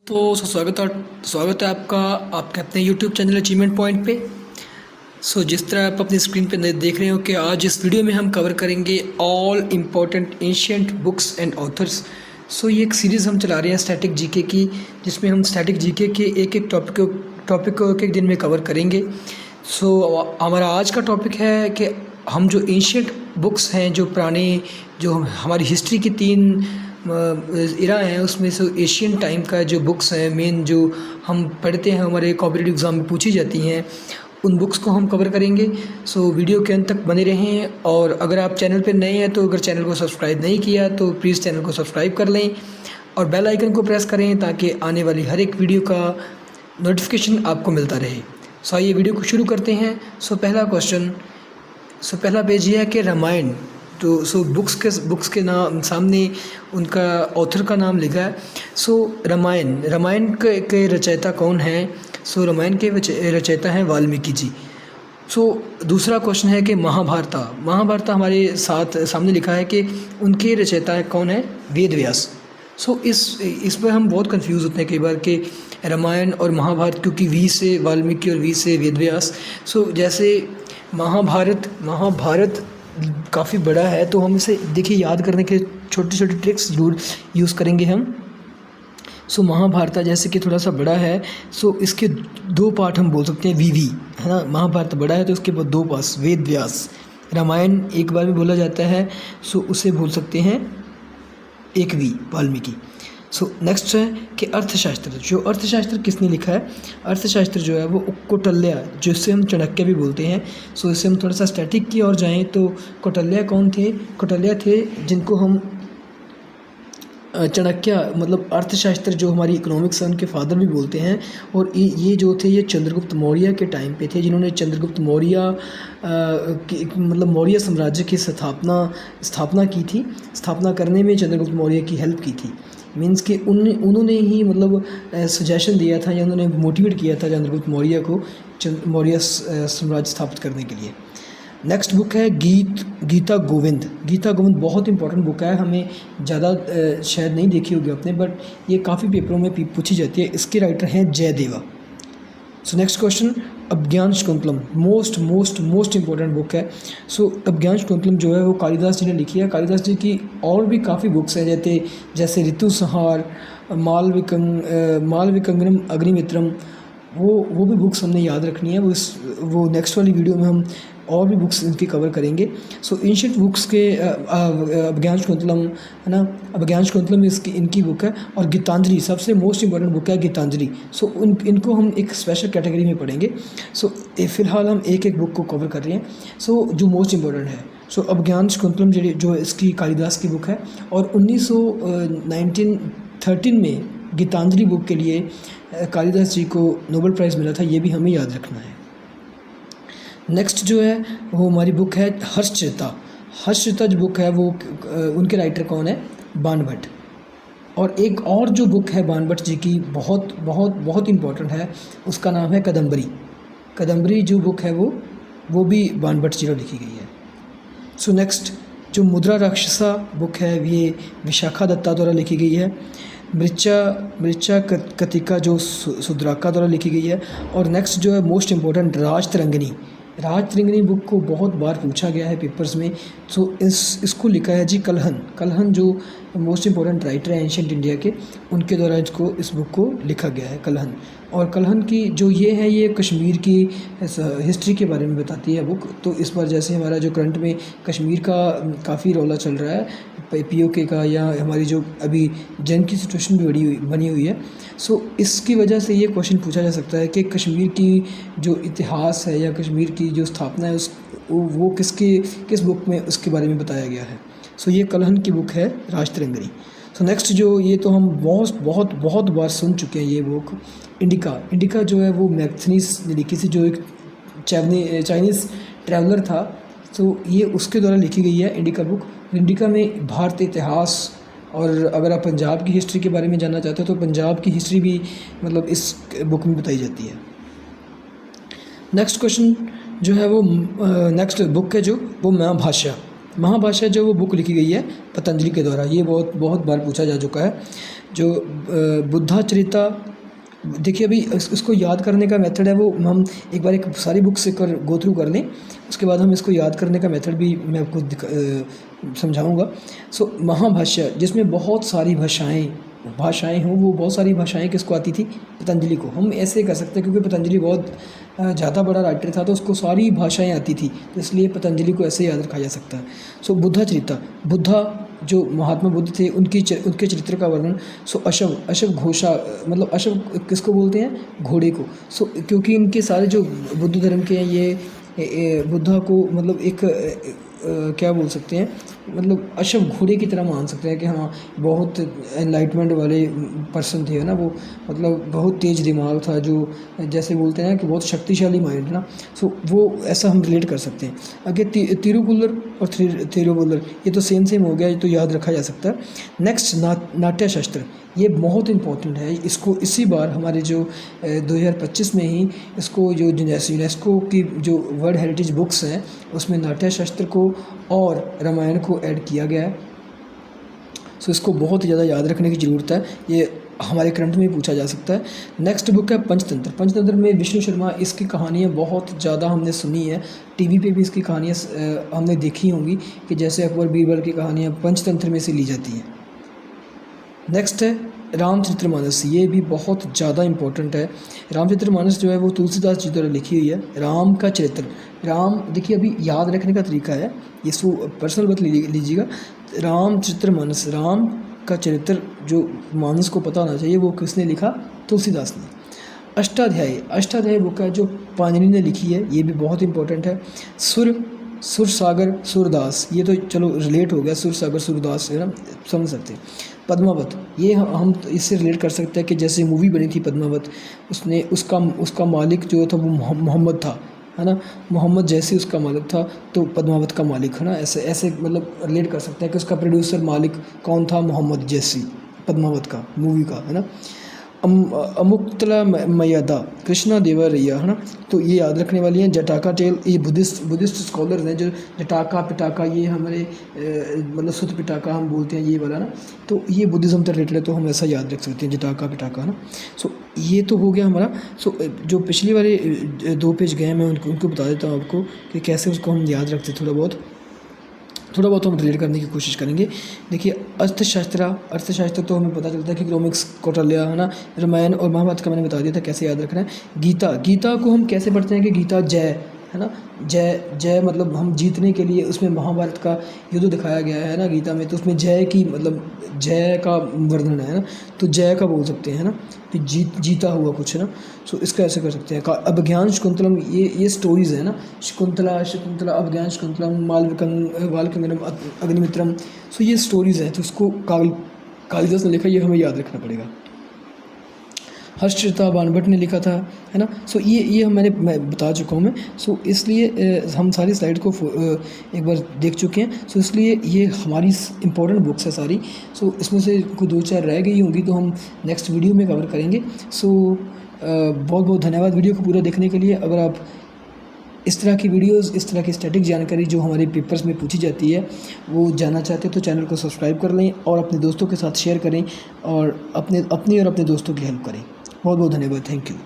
स्वागत है आपका आपके अपने यूट्यूब चैनल अचीवमेंट पॉइंट पे। जिस तरह आप अपनी स्क्रीन पे देख रहे हो कि आज इस वीडियो में हम कवर करेंगे all important ancient books and authors. ये एक सीरीज़ हम चला रहे हैं स्टैटिक जीके की, जिसमें हम स्टैटिक जीके के एक एक टॉपिक को एक एक दिन में कवर करेंगे। हमारा आज का टॉपिक है कि हम जो एंशिएंट बुक्स हैं, जो पुराने, जो हमारी हिस्ट्री की 3 इरा हैं, उसमें से एशियन टाइम का जो बुक्स हैं मेन, जो हम पढ़ते हैं, हमारे कॉम्पिटिटिव एग्ज़ाम में पूछी जाती हैं, उन बुक्स को हम कवर करेंगे। वीडियो के अंत तक बने रहें। और अगर आप चैनल पर नए हैं तो अगर चैनल को सब्सक्राइब नहीं किया तो प्लीज़ चैनल को सब्सक्राइब कर लें और बेल आइकन को प्रेस करें ताकि आने वाली हर एक वीडियो का नोटिफिकेशन आपको मिलता रहे। आइए वीडियो को शुरू करते हैं। पहला पेज ये है कि रामायण। बुक्स के नाम सामने उनका ऑथर का नाम लिखा है। रामायण के रचयिता कौन हैं? रामायण के रचयिता हैं वाल्मीकि जी। दूसरा क्वेश्चन है कि महाभारत हमारे सामने लिखा है कि उनके रचयिता कौन है? वेद व्यास। इस पर हम बहुत कंफ्यूज होते हैं कई बार कि रामायण और महाभारत, क्योंकि वी से वाल्मीकि और वी से वेद व्यास। जैसे महाभारत काफ़ी बड़ा है, तो हम इसे देखिए याद करने के छोटी छोटी ट्रिक्स जरूर यूज़ करेंगे हम। महाभारत जैसे कि थोड़ा सा बड़ा है, इसके 2 पार्ट हम बोल सकते हैं, वी है ना। महाभारत बड़ा है तो उसके बाद 2 पार्ट वेद व्यास। रामायण एक बार में बोला जाता है, उसे बोल सकते हैं एक वी वाल्मीकि। नेक्स्ट है कि अर्थशास्त्र किसने लिखा है? अर्थशास्त्र जो है वो कौटिल्य, जिससे हम चाणक्य भी बोलते हैं। इससे हम थोड़ा सा स्टैटिक की ओर जाएं तो कौटिल्य कौन थे? कौटिल्य थे जिनको हम चाणक्य, मतलब अर्थशास्त्र जो हमारी इकोनॉमिक्स है, उनके फादर भी बोलते हैं। और ये जो थे, ये चंद्रगुप्त मौर्य के टाइम पे थे, जिन्होंने चंद्रगुप्त मौर्य मतलब मौर्य साम्राज्य की स्थापना की थी। स्थापना करने में चंद्रगुप्त मौर्य की हेल्प की थी। मीन्स कि उन्होंने ही मतलब सजेशन दिया था, या उन्होंने मोटिवेट किया था चंद्रगुप्त मौर्य को मौर्य साम्राज्य स्थापित करने के लिए। नेक्स्ट बुक है गीता गोविंद बहुत इंपॉर्टेंट बुक है। हमें ज़्यादा शायद नहीं देखी होगी आपने, बट ये काफ़ी पेपरों में पूछी जाती है। इसके राइटर हैं जयदेवा। नेक्स्ट क्वेश्चन, अभिज्ञान शाकुंतलम मोस्ट इंपॉर्टेंट बुक है। अभिज्ञान शाकुंतलम जो है वो कालिदास जी ने लिखी है। कालिदास जी की और भी काफ़ी बुक्स हैं, जैसे ऋतुसंहार, मालविकंगनम, अग्निमित्रम। वो भी बुक्स हमने याद रखनी है। वो नेक्स्ट वाली वीडियो में हम और भी बुक्स इनकी कवर करेंगे। एंशिएंट बुक्स के अभिज्ञान शाकुंतलम है ना, अभिज्ञान शाकुंतलम इनकी बुक है। और गीतांजलि सबसे मोस्ट इंपॉर्टेंट बुक है, गीतांजलि। इनको हम एक स्पेशल कैटेगरी में पढ़ेंगे। फ़िलहाल हम एक एक बुक को कवर कर रहे हैं। जो मोस्ट इंपॉर्टेंट है, अभिज्ञान शाकुंतलम जो इसकी कालिदास की बुक है। और 1913 में गीतांजलि बुक के लिए कालिदास जी को नोबेल प्राइज़ मिला था। ये भी हमें याद रखना है। नेक्स्ट जो है वो हमारी बुक है हर्षचरिता जो बुक है वो उनके राइटर कौन है? बाणभट्ट। और एक और जो बुक है बाणभट्ट जी की, बहुत इंपॉर्टेंट है, उसका नाम है कदम्बरी जो बुक है वो भी बाणभट्ट जी द्वारा लिखी गई है। नेक्स्ट जो मुद्रा राक्षसा बुक है, ये विशाखा दत्ता द्वारा लिखी गई है। मृचा कतिका जो सुद्राका द्वारा लिखी गई है। और नेक्स्ट जो है मोस्ट इम्पोर्टेंट, राजतरंगिणी बुक को बहुत बार पूछा गया है पेपर्स में। इसको लिखा है जी कलहन जो मोस्ट इम्पोर्टेंट राइटर है एंशिएंट इंडिया के, उनके द्वारा इस बुक को लिखा गया है, कलहन। और कलहन की जो ये कश्मीर की हिस्ट्री के बारे में बताती है बुक। तो इस बार जैसे हमारा जो करंट में कश्मीर का काफ़ी रौला चल रहा है, POK का, या हमारी जो अभी जंग की सिचुएशन भी बनी हुई है। इसकी वजह से ये क्वेश्चन पूछा जा सकता है कि कश्मीर की जो इतिहास है या कश्मीर की जो स्थापना है वो किस बुक में उसके बारे में बताया गया है। ये कलहन की बुक है, राजतरंगिणी। नेक्स्ट जो ये तो हम बहुत बार सुन चुके हैं ये बुक, इंडिका जो है वो मैग्थनीज ने लिखी थी, जो एक चाइनीज़ ट्रैवलर था। ये उसके द्वारा लिखी गई है इंडिका बुक। इंडिका में भारतीय इतिहास, और अगर आप पंजाब की हिस्ट्री के बारे में जानना चाहते हो तो पंजाब की हिस्ट्री भी मतलब इस बुक में बताई जाती है। नेक्स्ट क्वेश्चन जो है वो नेक्स्ट बुक है जो वो महाभाष्य जो वो बुक लिखी गई है पतंजलि के द्वारा। ये बहुत बार पूछा जा चुका है। जो बुद्धा चरिता, देखिए अभी इसको याद करने का मेथड है वो हम एक बार एक सारी बुक से गो थ्रू कर लें, उसके बाद हम इसको याद करने का मेथड भी मैं आपको समझाऊंगा। सो महाभाष्य, जिसमें बहुत सारी भाषाएं हों, वो बहुत सारी भाषाएं किसको आती थी? पतंजलि को। हम ऐसे कर सकते हैं क्योंकि पतंजलि बहुत ज़्यादा बड़ा राइटर था तो उसको सारी भाषाएं आती थी, तो इसलिए पतंजलि को ऐसे याद रखा जा सकता है। सो बुद्धा चरिता, बुद्धा जो महात्मा बुद्ध थे उनके चरित्र का वर्णन। सो अशव घोषा, मतलब अशव किसको बोलते हैं? घोड़े को। सो क्योंकि इनके सारे जो बुद्ध धर्म के हैं ये बुद्धा को मतलब एक क्या बोल सकते हैं, मतलब अशव घोड़े की तरह मान सकते हैं कि हाँ बहुत एनलाइटमेंट वाले पर्सन थे, है ना वो, मतलब बहुत तेज़ दिमाग था, जो जैसे बोलते हैं कि बहुत शक्तिशाली माइंड है ना। सो वो ऐसा हम रिलेट कर सकते हैं। आगे तिरुकुल्लर और थिरुवल्लर, ये तो सेम हो गया, ये तो याद रखा जा सकता है। नेक्स्ट नाट्य शास्त्र, ये बहुत इंपॉर्टेंट है। इसको इसी बार हमारे जो 2025 में ही इसको जो यूनेस्को की जो वर्ल्ड हेरिटेज बुक्स हैं उसमें नाट्य शास्त्र को और रामायण को ऐड किया गया है। सो इसको बहुत ज़्यादा याद रखने की ज़रूरत है, ये हमारे करंट में पूछा जा सकता है। नेक्स्ट बुक है पंचतंत्र। पंचतंत्र में विष्णु शर्मा, इसकी कहानियाँ बहुत ज़्यादा हमने सुनी है, टीवी पे भी इसकी कहानियाँ हमने देखी होंगी कि जैसे अकबर बीरबल की कहानियाँ पंचतंत्र में से ली जाती हैं। नेक्स्ट है रामचरितमानस, ये भी बहुत ज़्यादा इम्पोर्टेंट है। रामचरितमानस जो है वो तुलसीदास जी द्वारा लिखी हुई है। राम का चरित्र, राम, देखिए अभी याद रखने का तरीका है, इसको पर्सनल बात लीजिएगा। रामचरितमानस, राम का चरित्र जो मानस को पता होना चाहिए, वो किसने लिखा? तुलसीदास ने। अष्टाध्यायी बुक है जो पाणिनि ने लिखी है, ये भी बहुत इंपॉर्टेंट है। सुरसागर सूरदास, ये तो चलो रिलेट हो गया, सुरसागर सूरदास है ना, समझ सकते हैं। पद्मावत, ये हम इससे रिलेट कर सकते हैं कि जैसे मूवी बनी थी पद्मावत, उसने उसका मालिक जो था वो मोहम्मद था, है ना, मोहम्मद जैसे उसका मालिक था तो पद्मावत का मालिक, है ना, ऐसे मतलब रिलेट कर सकते हैं कि उसका प्रोड्यूसर मालिक कौन था? मोहम्मद जैसी, पद्मावत का मूवी का, है ना। अमुक्तला मय्यादा, कृष्णा देवरैया, है ना, तो ये याद रखने वाली हैं। जटाका टेल, ये बुद्धिस्ट स्कॉलर्स हैं जो जटाका पिटाका, ये हमारे मतलब सुत पिटाका हम बोलते हैं ये वाला ना, तो ये बुद्धिज़्म से रिलेटेड है, तो हम ऐसा याद रख सकते हैं जटाका पिटाका, है ना। सो ये तो हो गया हमारा। सो जो पिछले वाले 2 पेज गए मैं उनको बता देता हूँ आपको कि कैसे उसको हम याद रखते थोड़ा बहुत हम रिलेट करने की कोशिश करेंगे। देखिए अर्थशास्त्र तो हमें पता चलता है कि इकोनॉमिक्स, कौटिल्य, है ना। रामायण और महाभारत का मैंने बता दिया था कैसे याद रखना है। गीता को हम कैसे पढ़ते हैं कि गीता जय, है ना, जय मतलब हम जीतने के लिए, उसमें महाभारत का युद्ध दिखाया गया है ना गीता में, तो उसमें जय की मतलब जय का वर्णन है ना, तो जय का बोल सकते हैं ना, तो जीता हुआ कुछ, है ना। सो इसका ऐसे कर सकते हैं। अभिज्ञान शाकुंतलम, ये स्टोरीज़ है ना, शकुंतला अभिज्ञान शाकुंतलम, बालगंधर्व अग्निमित्रम, सो ये स्टोरीज़ हैं, तो उसको कालिदास ने लिखा, ये हमें याद रखना पड़ेगा। हर्षचरिता बाणभट्ट ने लिखा था, है ना। सो ये मैं बता चुका हूँ मैं। सो इसलिए हम सारी स्लाइड को एक बार देख चुके हैं, सो इसलिए ये हमारी इंपॉर्टेंट बुक्स है सारी। सो इसमें से कोई 2-4 रह गई होंगी तो हम नेक्स्ट वीडियो में कवर करेंगे। सो बहुत बहुत धन्यवाद वीडियो को पूरा देखने के लिए। अगर आप इस तरह की वीडियोस, इस तरह की स्टैटिक जानकारी जो हमारे पेपर्स में पूछी जाती है वो जानना चाहते हैं तो चैनल को सब्सक्राइब कर लें और अपने दोस्तों के साथ शेयर करें और अपनी और अपने दोस्तों की हेल्प करें। बहुत बहुत धन्यवाद, थैंक यू।